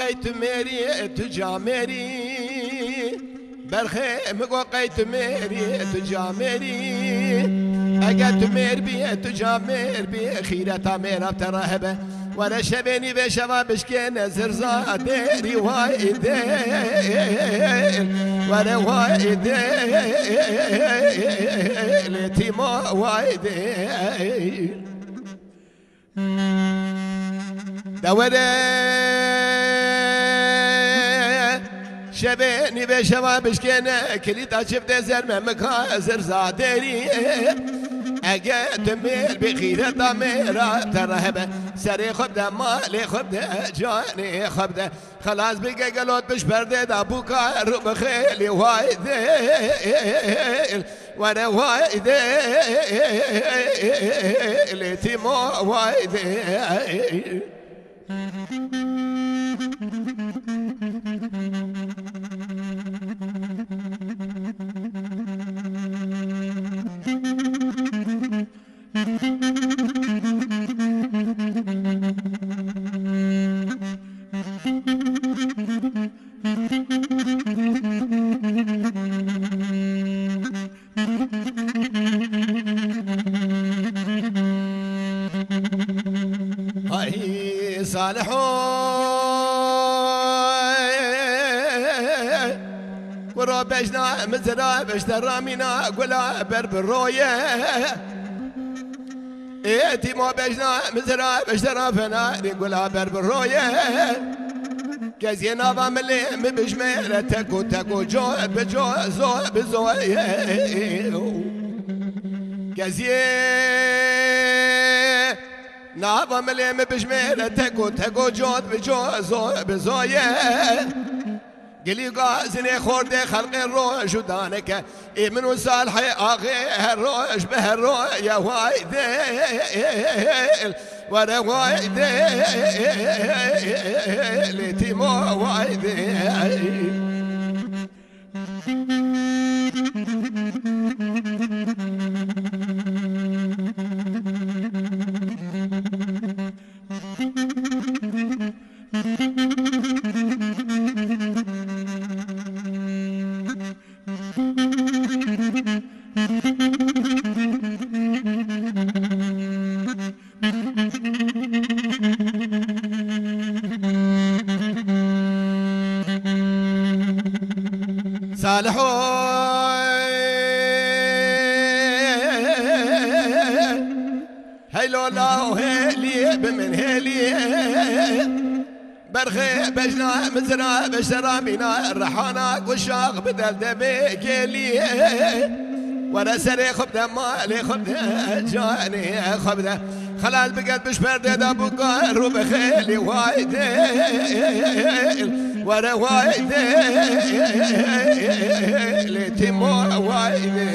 قيت ميري تجامري برخي مقو قيت ميري تجامري اقت مير بي تجامر بي خيرة ميرا بترهبه وانا شبيني بشباب بشكين زرزا ديري وايدير وانا وايدير لتيما وايدير دوري شبيني بشباب بشكينا كليتا شفت زرمة مكازر زادري اقيت مير بخيرة ضميرة ترهبة سري خبده مالي خبده جاني خبده خلاص بقى قلوت مش برده دابوكا روب خيلي وايديل وانا وايديل تيمو وايديل هاي صالحون ورو بجنا مزرا بشترى منا قلا بربرويه ايتي مو بجنا مزرا بشترى فنا قلا بربرويه كزينا ضاملي مبجميلة تكو تكو جو بجو زو بزو كزيه نظام اللي مبجميلة تكو تكو جود بجو زو بزويه قلي قازني خورد خلق الروج ودانك من صالحي اغي الروج به الروج يا وايديل وانا وايديل تيمو وايديل صالحون هيلو لا هيلي بمن هيلي برخي بجنا مزرا بشرا منا الرحانك والشاق بدل دمي قيلي وانا سري خبده مالي خبده جاني خبده خلاص بقت مش برده دابوكا روب خيلي وايديل وانا وايديل تيمو وايديل